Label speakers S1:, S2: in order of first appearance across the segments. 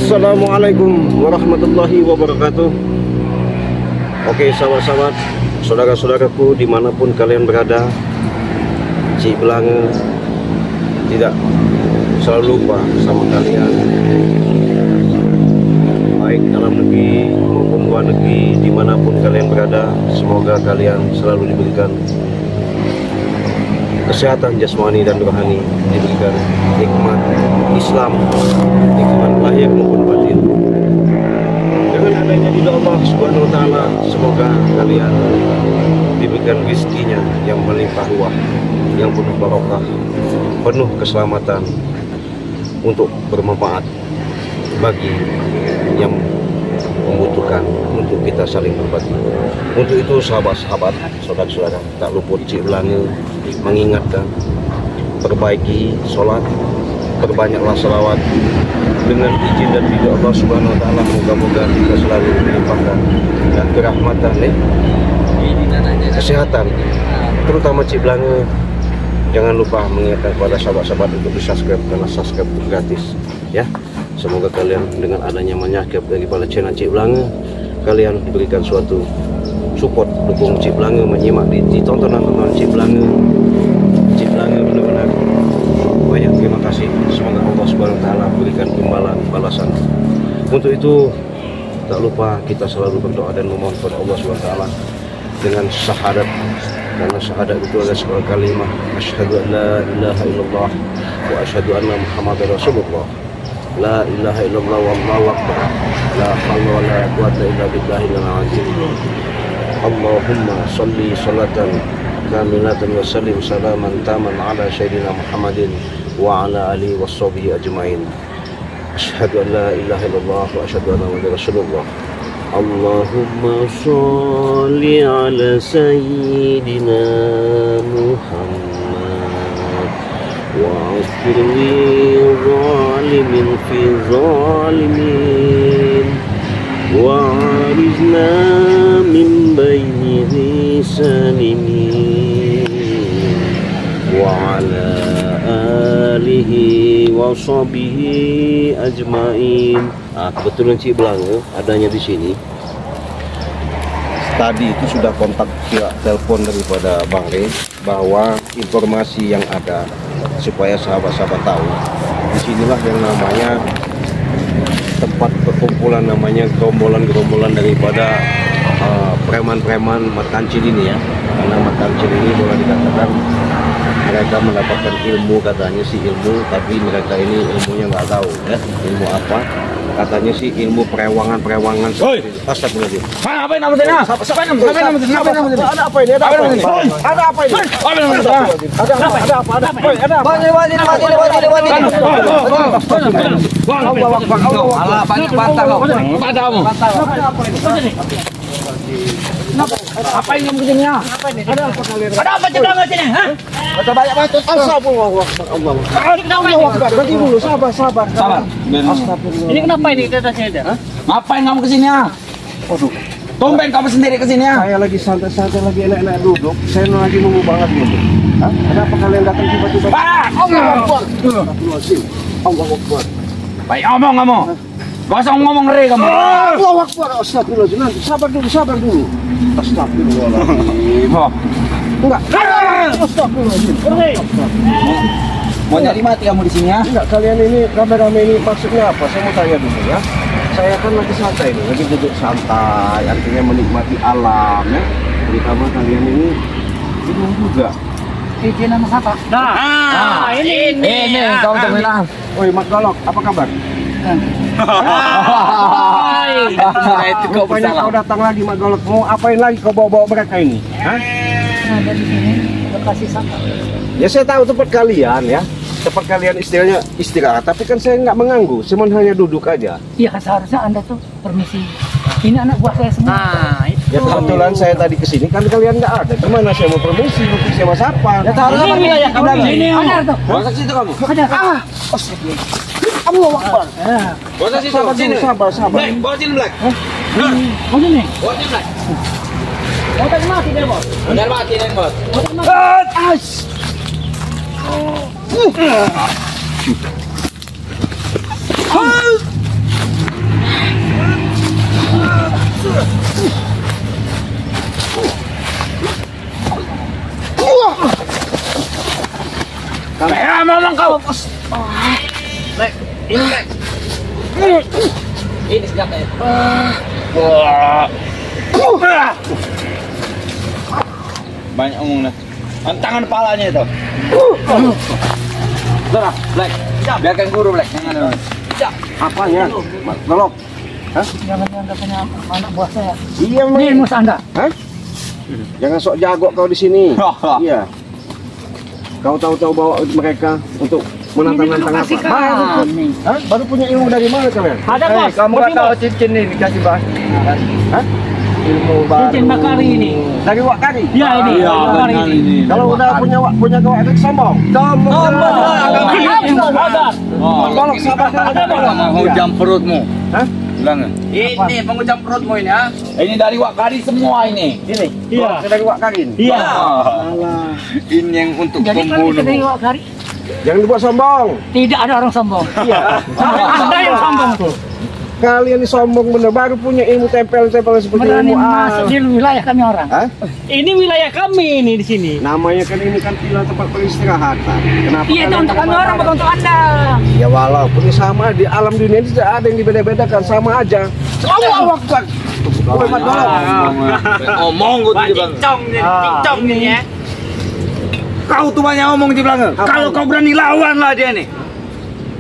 S1: Assalamualaikum warahmatullahi wabarakatuh. Oke sahabat-sahabat, saudara-saudaraku dimanapun kalian berada, Cik Belange tidak selalu lupa sama kalian, baik dalam negeri maupun luar negeri, dimanapun kalian berada. Semoga kalian selalu diberikan kesehatan jasmani dan rohani, diberikan nikmat Islam, nikmat lahir maupun batin. Dengan adanya ridha Allah Subhanahu wa taala, semoga kalian diberikan rezekinya yang melimpah ruah, yang penuh barokah, penuh keselamatan, untuk bermanfaat bagi yang membutuhkan, untuk kita saling berbagi. Untuk itu sahabat-sahabat, saudara-saudara, tak luput Cik Belange mengingatkan, perbaiki sholat, perbanyaklah salawat. Dengan izin dan ridha Allah Subhanahu wa taala, moga-moga kita selalu dilimpahkan dan kerahmatan, kesehatan. Terutama Cik Belange jangan lupa mengingatkan kepada sahabat-sahabat untuk di-subscribe, karena subscribe itu gratis ya. Semoga kalian dengan adanya menyubscribe daripada channel Cik Belange, kalian diberikan suatu support, dukung Cik Belange, menyimak di tontonan-tontonan Cik Belange. Cik Belange benar-benar banyak terima kasih. Semoga Allah Subhanahu wa taala berikan imbalan balasan. Untuk itu tak lupa kita selalu berdoa dan memohon kepada Allah Subhanahu wa taala dengan syahadat, karena syahadat itu adalah sebuah kalimat asyhadu an la ilaha illallah wa asyhadu anna muhammadar rasulullah. La ilaha illallah wallahu akbar. La haula wa la quwwata illa billahil azim. Allahumma shalli salatan kamilatan wa sallim salaman taman ala sayyidina Muhammadin wa ala alihi washabihi ajmain. Asyhadu an la ilaha illallah wa asyhadu anna muhammadar rasulullah. Allahumma sholli ala sayyidina Muhammad wa asfirli zalimin fi zalimin wa arizna min baini salimin wa ala alihi wa sahbihi ajmain. Kebetulan Cik Belange adanya di sini. Tadi itu sudah kontak via telepon daripada Bang Re bahwa informasi yang ada supaya sahabat-sahabat tahu. Disinilah yang namanya tempat perkumpulan, namanya gerombolan-gerombolan daripada preman-preman Mat Kancil ini ya. Karena Mat Kancil ini boleh dikatakan mereka mendapatkan ilmu, katanya sih ilmu, tapi mereka ini ilmunya nggak tahu ya, ilmu apa. Katanya sih ilmu perewangan-perewangan. Astagfirullahaladzim.
S2: Apa ini namanya? Apa ini namanya?
S1: Ada apa ini? Ada apa ini? Ada apa ini? Ada apa?
S2: Allah banyak bantah kau. Pada kamu. Apa yang kamu kesini? Ada apa kalian? Ada apa Cik Belange sini? Ada banyak batu.
S1: Astagfirullah. Berhenti dulu, sabar.
S2: Astagfirullah. Ini kenapa ini atasnya ada? Ngapain kamu kesini? Waduh. Tumben kamu sendiri kesini ya?
S1: Saya lagi santai-santai, lagi enak-enak duduk. Saya lagi nunggu banget gitu. Ada apa kalian datang tiba-tiba?
S2: Allah Akbar.
S1: Allah Akbar.
S2: Baik omong kamu. Gak usah ngomong ngeri kamu.
S1: Allah Akbar. Astagfirullahaladzim. Nanti sabar dulu. Astagfirullahaladzim. Enggak. Astagfirullahaladzim.
S2: Mau nyari mati kamu di sini ya?
S1: Enggak, kalian ini rame-rame ini maksudnya apa? Saya mau tanya dulu ya. Saya kan lagi santai nih, lagi duduk santai, artinya menikmati alam ya. Terutama kalian ini bingung juga.
S2: Ini nama siapa? Nah, ini kau terminal.
S1: Oi, Mat Golok, apa kabar? Rupanya kau datang lagi, Mat Golok. Mau apain lagi kau bawa-bawa mereka ini? Hah?
S3: Dari sini lokasi sampah.
S1: Ya saya tahu tempat kalian ya. Tempat kalian istilahnya istirahat, tapi kan saya nggak mengganggu, cuma hanya duduk aja.
S3: Iya, seharusnya Anda tuh permisi. Ini anak buah saya semua.
S2: Nah, itu.
S1: Ya kebetulan saya tadi kesini kan kalian nggak ada. Gimana saya mau permisi untuk sewa siapa?
S2: Ya seharusnya
S3: Ini
S2: wilayah kamu.
S3: ini ada tuh.
S2: Masa situ kamu?
S3: Ada.
S1: Allah Akbar.
S2: Masa situ?
S1: Sabar dulu, sabar.
S2: Black, bawa sini Black.
S3: Mau sini.
S2: Bawa sini Black.
S3: Mau tadi mati deh, Bos.
S2: Benar mati nih bos.
S3: Mau tadi mati. bos.
S2: Lek, ini Lek. Ini senjatanya. Banyak omong dah. Tangan kepalanya itu. Sudah, Black. Biarkan guru Black. Jangan.
S1: Apanya? Golok. Hah?
S3: Jangan Anda punya anak buah saya.
S1: Iya,
S3: Ini
S1: Mak.
S3: mus Anda.
S1: Hah? Jangan sok jago kau di sini. Iya. Kau tahu-tahu bawa mereka untuk menantang-nantang apa? Hah? Baru punya ilmu dari mana kalian?
S3: Ada bos.
S2: Kamu nggak tahu cincin ini dikasih bahas.
S1: Hah? Ilmu baru.
S3: Cincin Makari ini.
S1: Dari Wak Kari?
S3: Ya ini.
S2: Iya,
S3: Makari
S2: benar
S3: ini.
S2: ini.
S1: Kalau udah punya kau agak sombong. Sombong.
S3: Sabar.
S1: Golok sabar.
S2: Mau jam perutmu.
S1: Hah?
S2: Bilang. Ini pengujam perutmu ini ha. Ini dari Wakari semua ini.
S1: Ini.
S3: Iya.
S1: Dari Wak Kari.
S3: Iya.
S1: Alah.
S2: Ini yang untuk
S3: Jadi kalau kita dari Makari
S1: Jangan dibuat sombong.
S3: tidak ada orang sombong.
S1: Iya.
S3: Anda yang sombong tuh.
S1: Kalian ini sombong bener, baru punya ilmu tempel-tempel seperti
S3: Berani
S1: ilmu
S3: masuk di wilayah kami orang.
S1: Hah?
S3: Ini wilayah kami ini di sini.
S1: Namanya kan ini kan villa tempat peristirahatan. Kenapa?
S3: Iya itu
S1: kalian
S3: untuk kami
S1: marah?
S3: orang bukan untuk Anda.
S1: Ya walaupun ini sama di alam dunia ini tidak ada yang dibeda-bedakan, sama aja. Allah Akbar. Woi, Mat, tolong.
S2: Ngomong gue tuh Bang. Cincong nih ya. Kau tuh banyak ngomong di belakang. Kalau kau berani lawan lah dia nih.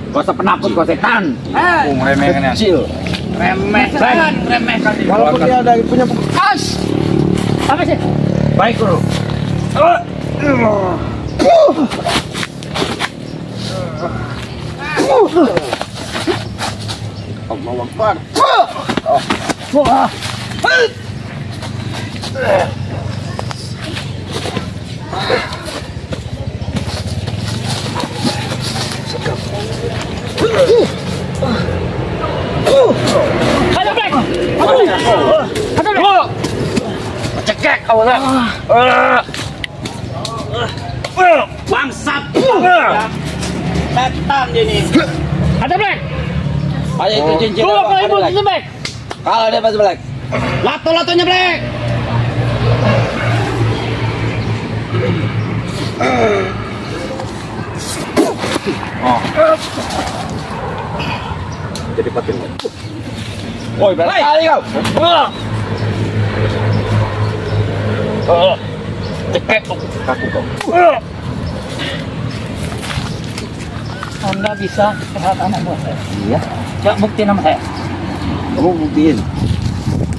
S2: Kau usah penakut kau setan. Remehkan ya.
S1: Kecil.
S2: Remehkan.
S1: Walaupun dia ada punya
S3: Apa sih?
S2: Baik guru.
S1: Allah Akbar.
S3: Wah. Ada Black. Ada Black.
S2: Cekek kau lah. Bangsat. Setan dia nih.
S3: Ada Black.
S2: Ayo itu cincin.
S3: Gua kalau ibu itu Black.
S2: Kalau dia pas Black. Lato-latonya Black.
S1: Jadi patin.
S2: Woi, berani kali kau. Cekek
S1: Kaku kau.
S3: Anda bisa sehat anak buah saya.
S1: Iya.
S3: Coba bukti nama saya.
S1: Kamu buktiin.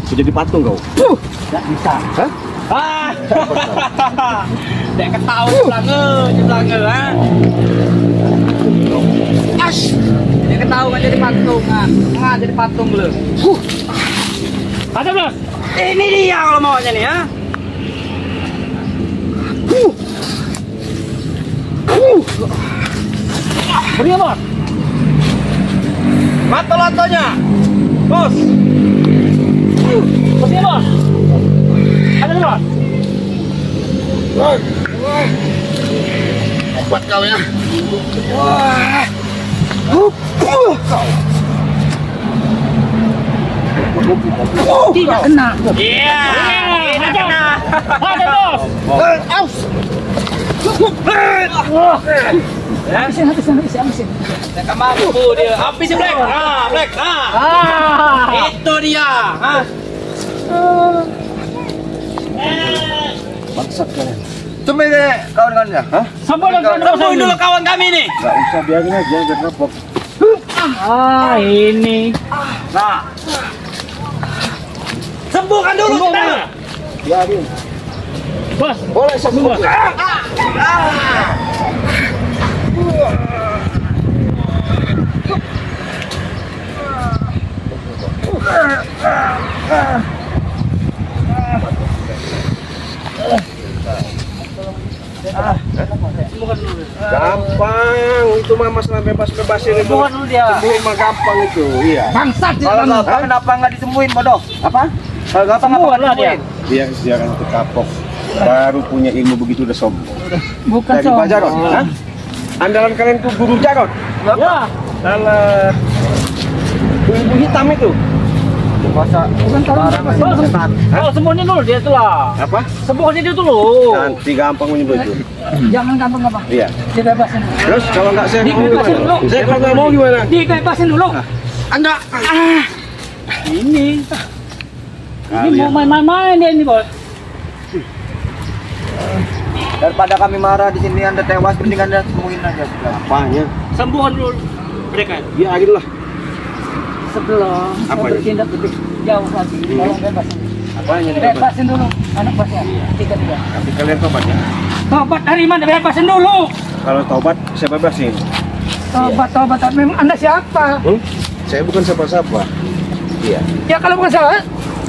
S1: Sudah jadi patung kau.
S3: Tidak bisa.
S1: Hah?
S2: Ah. Dek ketawa di belakang, ha. Ash. Dek ketawa jadi patung, ha. Nah, jadi patung lu.
S3: Ada Black.
S2: Ini dia kalau maunya nih, ha.
S3: Beri apa?
S2: Lato-latonya. Bos.
S3: Beri apa? Ada Black.
S2: Buat kau ya.
S3: Tidak kena.
S2: Iya.
S3: Tidak kena. Ada bos.
S2: Aus.
S3: Habisin.
S2: Jangan mampu dia. Habis Black. Ah, Black. Ah. Itu dia. Ah.
S1: Bangsat kalian.
S2: Tunggu deh kawan-kawannya.
S1: Hah?
S2: Temuin dulu kawan kami nih.
S1: Gak usah biarin aja biar kapok.
S3: Ini.
S2: Nah. Sembuhkan dulu kita.
S1: Biarin.
S3: Bos.
S1: Boleh sembuh. Gampang, itu mah masalah bebas-bebasin itu.
S3: Sembuhan dulu dia.
S1: Sembuhin mah gampang itu, iya.
S3: Bangsat dia.
S2: Kalau nggak kenapa nggak disembuhin bodoh?
S1: Apa?
S2: Kalau nggak
S3: Sembuhan lah dia.
S1: Dia kan itu kapok. Baru punya ilmu begitu udah sombong.
S3: Bukan
S1: Dari Pak Jarod, hah? Andalan kalian tuh guru Jarod.
S3: Ya.
S1: Salah. Ibu hitam itu.
S2: Puasa
S3: Bukan kalau
S2: setan.
S3: kalau sembuhnya dulu dia tuh lah.
S1: Apa?
S3: Sembuhnya dia dulu.
S1: Nanti gampang menyebut itu.
S3: Jangan gampang-gampang.
S1: Iya.
S3: Dibebasin.
S1: Terus kalau nggak saya mau
S3: Dibebasin dulu.
S1: gimana? Saya kalau nggak mau gimana?
S3: Dibebasin dulu.
S1: Anda.
S3: Ini. Ini
S1: Kalian.
S3: mau main-main dia ini, Bos.
S2: Daripada kami marah di sini Anda tewas, mending Anda sembuhin aja.
S1: Apanya?
S3: Sembuhan dulu mereka.
S1: Biarin lah.
S3: Sebelum
S1: Apa
S3: saya bertindak lebih jauh lagi, tolong bebasin.
S1: Apanya nih?
S3: Bebasin dulu anak bosnya. Tiga.
S1: Tapi kalian tobat ya?
S3: Tobat dari mana? Bebasin dulu.
S1: Kalau tobat saya bebasin.
S3: Tobat. Memang Anda siapa?
S1: Saya bukan siapa-siapa. Iya.
S3: Ya kalau bukan saya,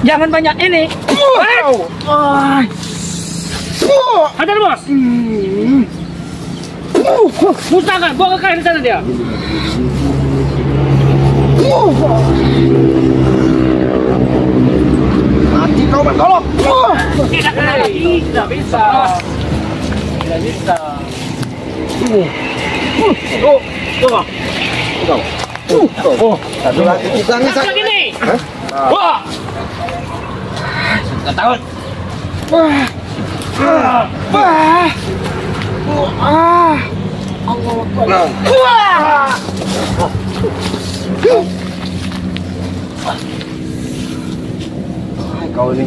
S3: jangan banyak ini. Ada bos. Musnahkan, buang ke kain di sana dia.
S1: Mati kau bertolong.
S3: Tidak bisa. Tidak bisa.
S1: Satu lagi kita nih.
S3: Yang ini. Wah. Sudah tahun.
S1: Kau ini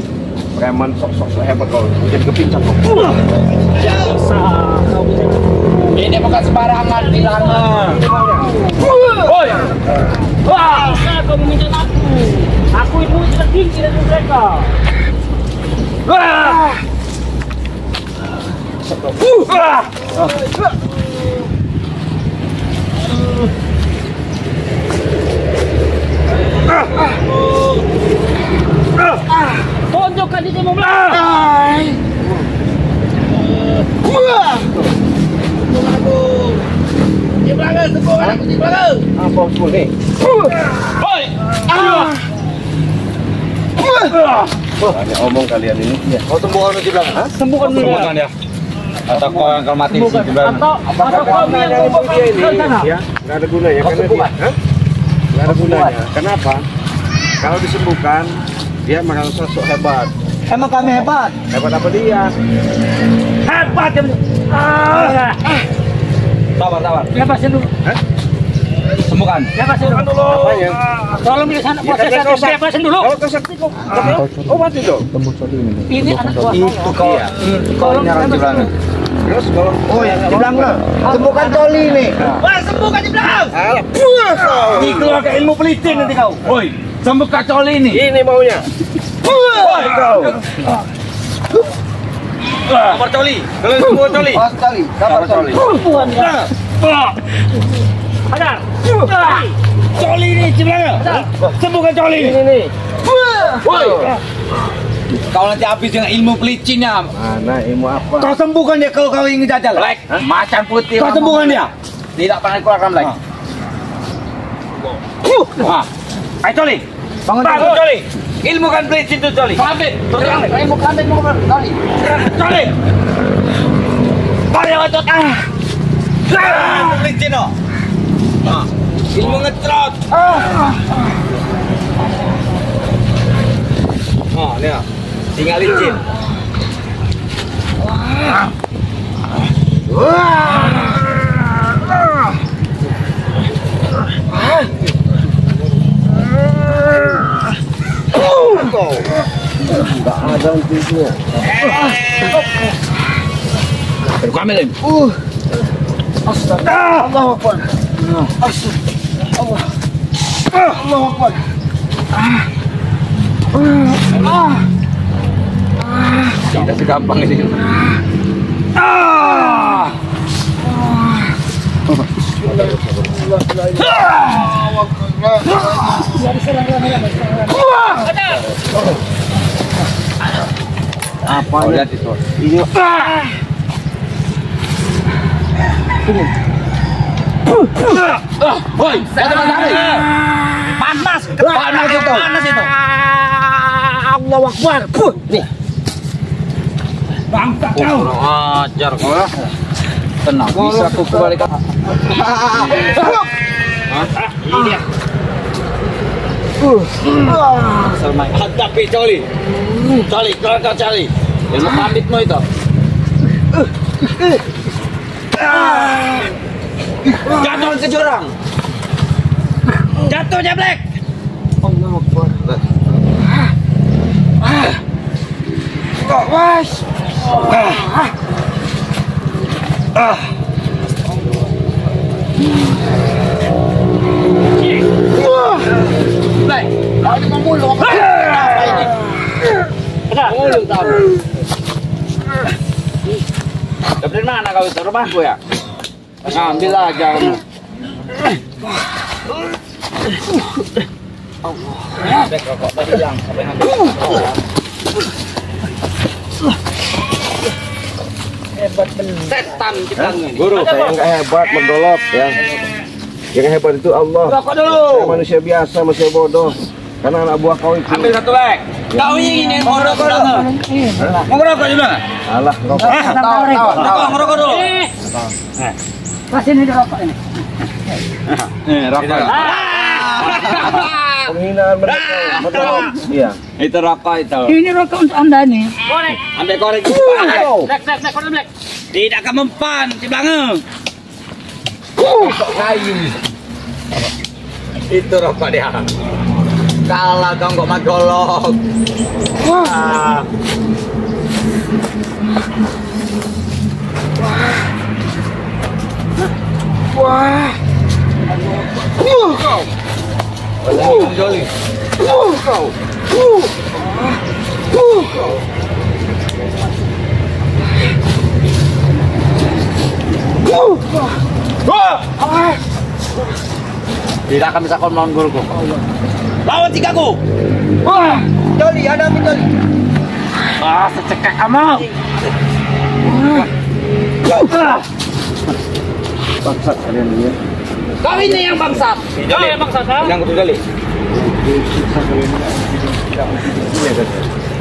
S1: preman sok-sok hebat kau. Jadi kepincang kau.
S2: Ini bukan sembarangan bilangnya.
S3: Woi. Wah, kau meminta aku. Aku itu tidak tinggi dari mereka. Wah. Tunjukkan di timur belakang. Di belakang, sembuhkan aku di belakang.
S1: Apa semua nih?
S3: Woi.
S1: Banyak omong kalian ini.
S2: Kau sembuhkan di belakang.
S3: Sembuhkan
S2: Sembuhkan ya. Atau kau yang kalau mati di belakang.
S3: Atau kau yang
S1: Dia ini
S3: ke sana.
S1: ya nggak ada gunanya
S2: Kau
S1: karena
S2: sembuhkan.
S1: dia, nggak ada gunanya. Kenapa? Kalau disembuhkan dia merasa sok hebat.
S2: Emang kami hebat.
S1: Hebat apa dia?
S3: Hebat dia.
S2: Sabar.
S3: Bebasin dulu.
S2: Sembuhkan.
S3: Bebasin dulu.
S1: Apanya?
S3: Tolong di sana
S1: Ya,
S3: proses
S1: kan kau sakit.
S3: bebasin dulu.
S1: Kalau kau sakit kau, kau mati dong.
S3: Ini anak buah
S2: Itu
S3: saya.
S2: kau. Itu kau nyerang di belakang.
S1: Terus kalau
S2: Di belakang. Sembuhkan Toli nih.
S3: Wah, sembuhkan di belakang.
S1: alah,
S2: Dikeluarkan ilmu pelicin nanti kau. Woi, sembuhkan Toli nih.
S1: ini maunya.
S2: Woi kau.
S1: Sabar Coli. Kalau semua Coli.
S2: Toli. Sabar Toli.
S3: Sembuhan ya. Sadar.
S2: Toli nih di belakang. Sembuhkan Toli.
S1: Ini nih.
S2: Woi. Kau nanti habis dengan ilmu pelicinnya.
S1: Mana ilmu apa?
S2: Kau sembuhkan dia kalau kau ingin jajal. Macan putih. Kau sembuhkan dia. Tidak pernah keluarkan lagi. Ayo Toli. Bangun Toli. Ilmu kan pelicin tuh Toli. Ambil. Ilmu kan Toli. Toli. Balik otot. Ilmu pelicin oh. Ilmu ngetrot. Oh, ini ya. Tinggal licin.
S1: Enggak ada intinya.
S2: Kamera ini.
S1: Allahu Akbar. Allahu Akbar.
S2: Tidak segampang ini.
S1: Apa
S2: Oh, lihat itu.
S1: ini?
S2: Woi, panas itu. Panas itu.
S3: Allahu Akbar.
S1: Nih.
S3: Bangsa kau.
S2: Ajar kau lah. Tenang, bisa aku kembalikan.
S3: Ini dia.
S2: Hadapi Coli. Coli, kau Coli. Ilmu pamitmu itu. Jatuh ke jurang. Jatuh Jeblek. Blek, kau ini memulung apa ini? Memulung tahu. Dari mana kau itu? Rumahku ya? Ngambil aja. Bek rokok tadi yang sampai ngambil. Hebat bener. Setan Ciblangnya ini.
S1: Guru, saya nggak hebat, mendolop ya. Yang hebat itu Allah.
S2: Rokok dulu.
S1: Saya manusia biasa, manusia bodoh. Karena anak buah kau itu.
S2: Ambil satu lek. Kau ingin mau rokok dulu? Mau rokok juga?
S1: Alah, rokok.
S2: Tahu, ngerokok dulu.
S3: Kasih ini rokok ini.
S2: Rokok.
S1: Penghinaan mereka. Betul. Iya.
S2: Itu rokok itu.
S3: Ini rokok untuk Anda nih.
S4: Korek.
S2: Ambil korek.
S4: Black, korek black.
S2: Tidak akan mempan Ciblangnya. Kayu. Itu rokok dia. Kalah kau nggak magolok. Wah. Wah. Joli. Tidak akan bisa kau menggolku. Lawan tigaku. Wah, Joli, ada apa Joli? Ah, secekek kamu.
S1: Bangsat kalian ini ya.
S2: Kau ini yang bangsat.
S4: Kau yang bangsa saya.
S2: Yang kudu Joli.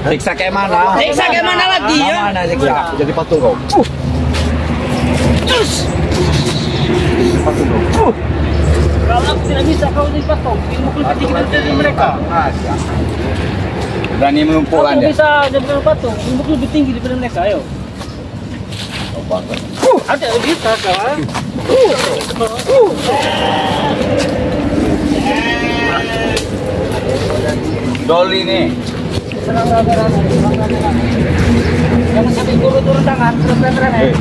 S2: Siksa kayak mana? Siksa kayak mana lagi ya? Mana siksa?
S1: Jadi patung kau. Patung kau.
S4: Kalau aku tidak bisa kau jadi patung. Ilmu lebih tinggi dari mereka.
S2: Berani melumpuhkan
S4: Aku
S2: dia.
S4: bisa jadi patung. Ilmu lebih tinggi daripada mereka. Ayo. Ada bisa kawan.
S2: Joli nih.
S4: Jangan sampai turun tangan. Terus-terusan ya.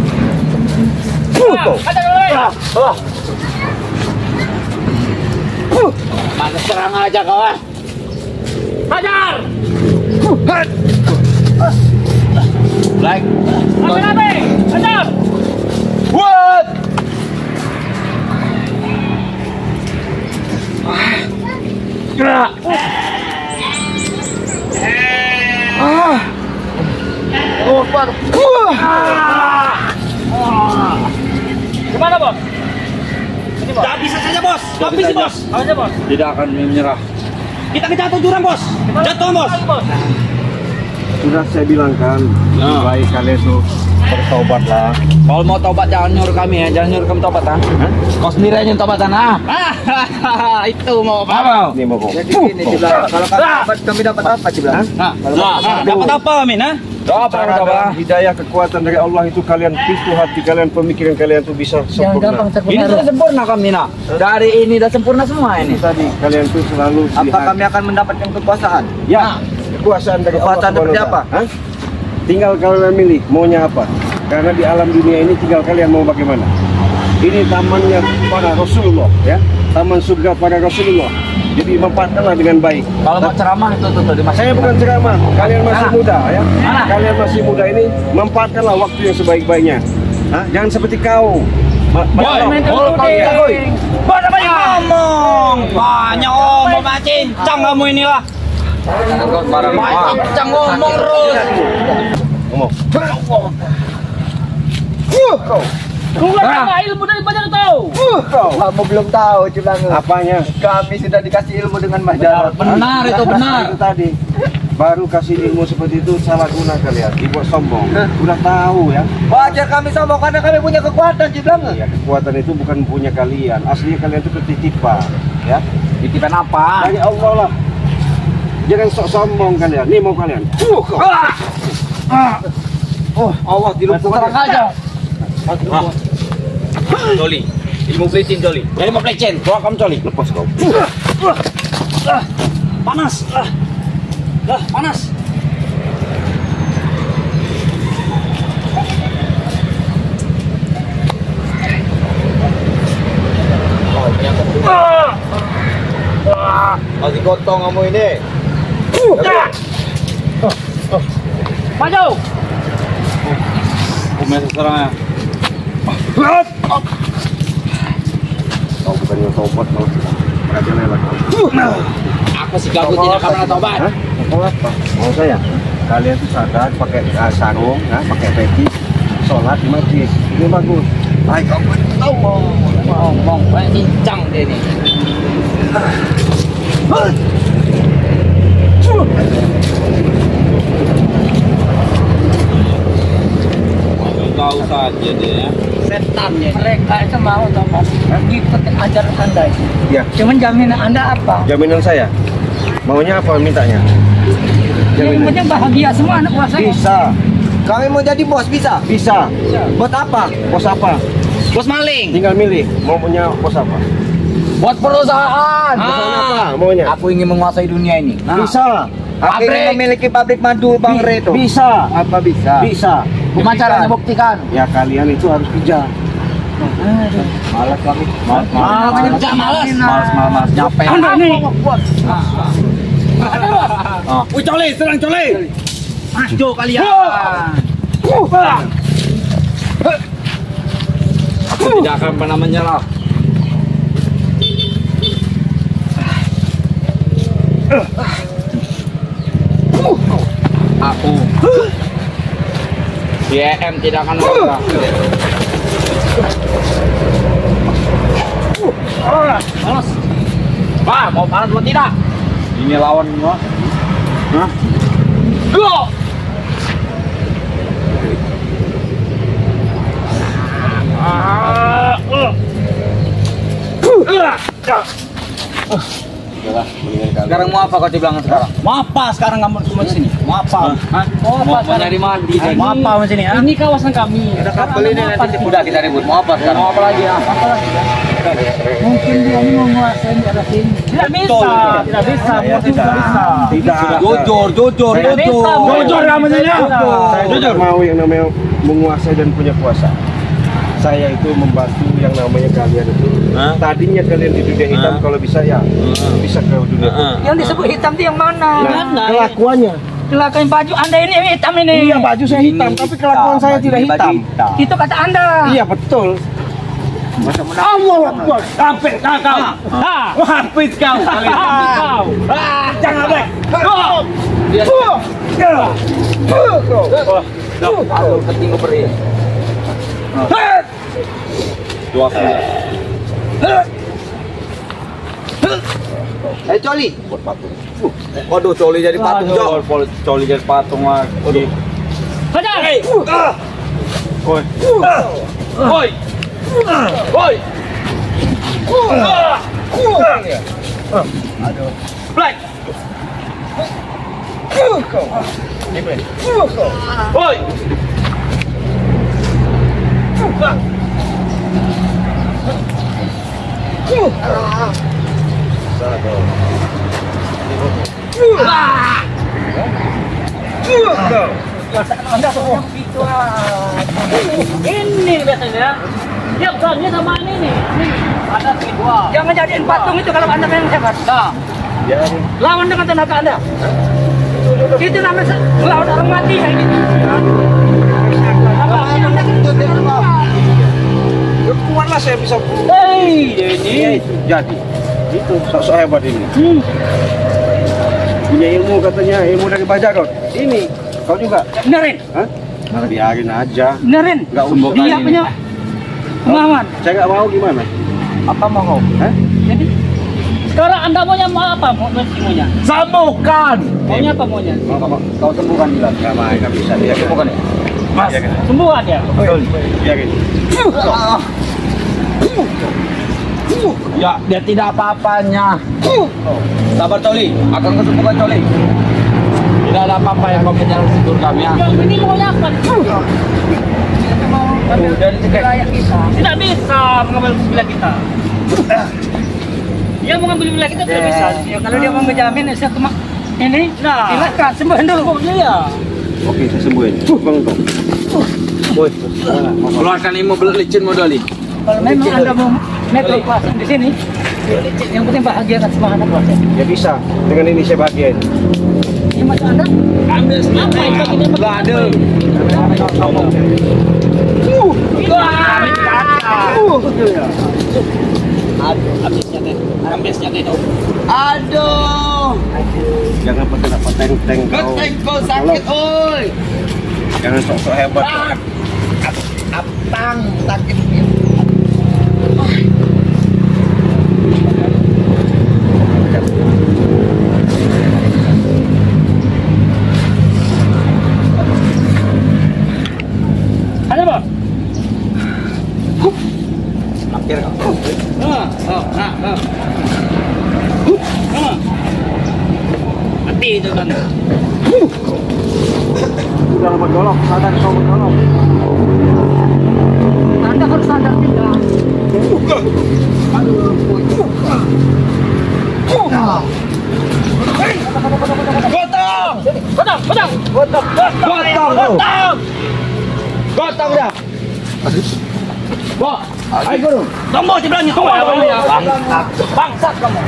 S4: Ada kau.
S2: Mana serang aja kawan.
S4: Hajar.
S2: Like.
S4: Apa? Hajar.
S2: What?
S4: Gimana bos? Ini bos.
S2: Tak bisa saja bos.
S4: Habis bos. Aja bos.
S2: Tidak akan menyerah. Kita jatuh jurang bos. Jatuh bos.
S1: Sudah saya bilang kan, lebih baik kalian tuh bertobatlah.
S2: Kalau mau tobat jangan nyuruh kami ya, jangan nyuruh kami tobat ah. Kau sendiri aja yang tobatan ah. Itu mau apa?
S1: Ini mau kau.
S2: Jadi gini Ciblangnya, kalau kami tobat kami dapat apa Ciblangnya? Dapat apa Min? Apa
S1: Cara hidayah kekuatan dari Allah itu kalian pintu hati kalian, pemikiran kalian tuh bisa sempurna.
S2: Ini sudah sempurna kami nak. Dari ini sudah sempurna semua ini.
S1: Itu tadi kalian tuh selalu
S2: Apa
S1: lihat.
S2: kami akan mendapatkan kekuasaan?
S1: Ya, kekuasaan dari Allah
S2: Kekuasaan seperti
S1: Subhanahu wa
S2: apa?
S1: Ta'ala. Hah? Tinggal kalian milih maunya apa. Karena di alam dunia ini tinggal kalian mau bagaimana. Ini tamannya para Rasulullah ya. Taman surga para Rasulullah. Jadi manfaatkanlah dengan baik.
S2: Kalau mau ceramah itu tuh di
S1: Saya bukan ceramah, kalian masih
S2: Mana?
S1: muda ya.
S2: Mana?
S1: Kalian masih muda ini manfaatkanlah waktu yang sebaik-baiknya. Hah? Jangan seperti kau.
S2: Bos banyak ngomong, banyak ngomong macincang kamu inilah. Macincang ngomong terus.
S1: Ngomong.
S4: Keluarkan ilmu dari banyak tahu.
S2: Kamu belum tahu Ciblangnya.
S1: Apanya?
S2: Kami sudah dikasih ilmu dengan Mas Jarod. Benar itu benar.
S1: Itu tadi. Baru kasih ilmu seperti itu salah guna kalian. Dibuat sombong. Udah tahu ya.
S2: Wajar kami sombong karena kami punya kekuatan Ciblangnya.
S1: Ya, kekuatan itu bukan punya kalian. Aslinya kalian itu ketitipan, ya.
S2: Titipan apa?
S1: Dari Allah lah. Jangan sok sombong kalian. Nih mau kalian.
S2: Oh, awas dilumpuhkan.
S3: Terang aja.
S2: Coli. Ilmu pelicin Coli. Ilmu pelicin. Bawa kamu Coli.
S1: Lepas kau.
S3: Panas. Panas.
S2: Masih gotong kamu ini.
S3: Maju.
S2: Kumis serangnya.
S1: Kau bukannya tobat malah raja lelak.
S2: Aku si gabut tidak akan pernah tobat.
S1: Tobat apa? Mau saya? Kalian tuh sadar pakai sarung, pakai peci, sholat di masjid. Ini bagus. Baik, kamu tahu
S2: Ngomong banyak cincang dia ini. Tahu saja dia.
S3: Setan ya. Mereka itu mau tobat. Ikutin ajaran Anda itu.
S1: Ya.
S3: Cuman jaminan Anda apa?
S1: Jaminan saya. Maunya apa mintanya?
S3: Yang penting bahagia semua anak buah saya.
S1: Bisa.
S2: Kami mau jadi bos bisa?
S1: Bisa.
S2: Buat apa?
S1: Bos apa?
S2: Bos maling.
S1: Tinggal milih. Mau punya bos apa?
S2: Buat perusahaan.
S1: Perusahaan apa maunya?
S2: Aku ingin menguasai dunia ini.
S1: Bisa.
S2: Aku ingin memiliki pabrik madu Bang Re itu.
S1: Bisa.
S2: Apa bisa?
S1: Bisa.
S2: Bukan caranya buktikan.
S1: Ya kalian itu harus kerja.
S2: Malas kami. Malas. Capek.
S3: Anda nih.
S2: Wih Coli, serang Coli. Maju kalian. Aku tidak akan pernah menyerah. Aku BM tidak akan menyerah. Panas. Wah, mau panas atau tidak? Ini lawan gua. Hah? Go! Sekarang mau apa kau bilang sekarang? Mau apa sekarang kamu semua sini? Mau apa? Mau nyari mandi? Mau apa sini?
S3: Ini kawasan kami.
S2: Kita kapal ini nanti udah kita ribut. Mau apa sekarang? Mau apa lagi?
S3: Mungkin dia ini menguasai daerah sini. Tidak bisa. Tidak bisa. Tidak bisa.
S1: Tidak.
S2: Jujur.
S3: Jujur namanya.
S1: Saya tidak mau yang namanya menguasai dan punya kuasa. Saya itu membantu yang namanya kalian itu. Tadinya kalian di dunia hitam, kalau bisa ya bisa ke dunia putih.
S3: Yang disebut hitam itu yang mana?
S1: Nah, kelakuannya.
S3: Kelakuan baju Anda ini hitam ini.
S1: Iya, baju saya hitam, tapi kelakuan saya tidak hitam.
S3: Itu kata Anda.
S1: Iya, betul.
S3: Allah Akbar. Sampai kau. Habis kau. Jangan baik.
S2: Aku ketinggalan beri. Dua kali. Coli.
S1: Buat patung.
S2: Waduh, Coli jadi patung, Jo. Coli jadi patung lagi.
S3: Hajar.
S2: Oi. Oi. Oi. Aduh. Black. Oi.
S3: Ini biasanya. Dia soalnya sama ini nih. Ada dua. Jangan jadiin patung itu kalau Anda yang hebat. Nah. Lawan dengan tenaga Anda. Itu namanya lawan orang mati kayak gitu.
S1: Kuatlah saya bisa.
S3: Ini.
S1: Jadi itu sok hebat ini. Punya ilmu katanya, ilmu dari Bajagor. Ini kau juga.
S3: Benerin.
S1: Hah? Nah, biarin aja.
S3: Benerin.
S1: Nggak usah.
S3: Dia punya pengalaman.
S1: Saya nggak mau gimana?
S2: Apa mau?
S1: Hah?
S3: Jadi sekarang Anda maunya apa? Maunya?
S2: Sembuhkan.
S3: Maunya apa maunya?
S2: Kau sembuhkan bilang.
S1: Nggak bisa dia.
S2: Sembuhkan ya.
S3: Mas, sembuhan ya?
S1: Betul. Biarin.
S2: Ya, dia tidak apa-apanya. Sabar Coli, akan kesembuhan Coli. Tidak ada apa-apa yang kau kejar tidur kami ya.
S4: Ini mau apa?
S2: Dari wilayah kita.
S4: Tidak bisa mengambil wilayah kita. Dia mau ngambil wilayah kita tidak bisa.
S3: Ya, kalau dia mau menjamin saya cuma ini,
S4: Nah,
S3: silakan sembuhin dulu.
S4: Iya.
S1: Oke, saya sembuhin. Bang Tong. Woi,
S2: Keluarkan ini mobil licin modali.
S3: Kalau memang Anda mau metro pasang di sini, yang penting bahagiakan semua anak pasang.
S1: ya bisa. Dengan ini saya bahagiain.
S3: Ini mas Anda,
S2: Ambil
S4: Apa yang kau tidak
S2: Gak ada.
S4: Habisnya itu.
S2: Aduh.
S1: Jangan pakai teng-teng kau.
S2: Kau sakit, oi.
S1: Jangan sok-sok hebat.
S2: Apang sakit.
S4: Ada bos?
S2: Akhir kau.
S4: Mati itu kan.
S1: Sudah bergolok, sadar kau bergolok.
S3: Anda harus sadar juga.
S2: Gotong. Gotong dah. Wah, ayo guru.
S4: Tombol sebelahnya semua ya. Bangsat kamu.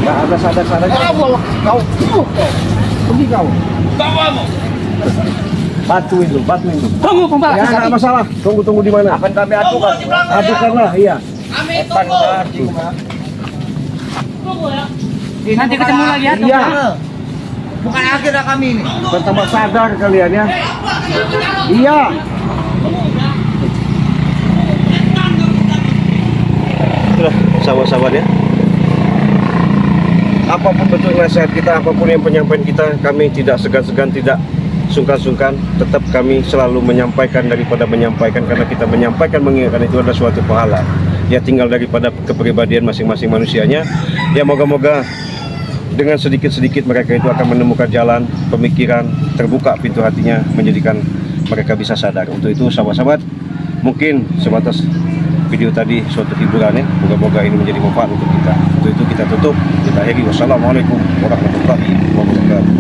S1: Nggak ada sadar-sadar.
S2: Kau.
S1: Pergi kau.
S2: Kamu.
S1: Bantuin dulu.
S3: Tunggu pembalasan
S1: Ya, nggak
S3: kami.
S1: masalah. Tunggu di mana?
S2: Akan kami adukan.
S1: Adukanlah, iya.
S4: Tunggu ya.
S3: Nanti ketemu lagi ya.
S1: Iya.
S2: Bukan akhir kami ini.
S1: Bertambah sadar kalian ya. Iya. Sudah, sahabat-sahabat ya. Apapun bentuk nasihat kita, apapun yang penyampaian kita, kami tidak segan-segan, tidak sungkan-sungkan. Tetap kami selalu menyampaikan daripada menyampaikan, karena kita menyampaikan, mengingatkan itu adalah suatu pahala. Ya tinggal daripada kepribadian masing-masing manusianya. Ya moga-moga dengan sedikit-sedikit mereka itu akan menemukan jalan, pemikiran, terbuka pintu hatinya, menjadikan mereka bisa sadar. Untuk itu sahabat-sahabat, mungkin sebatas video tadi suatu hiburan ya. Moga-moga ini menjadi manfaat untuk kita. Untuk itu kita tutup, kita akhiri. Wassalamualaikum warahmatullahi wabarakatuh.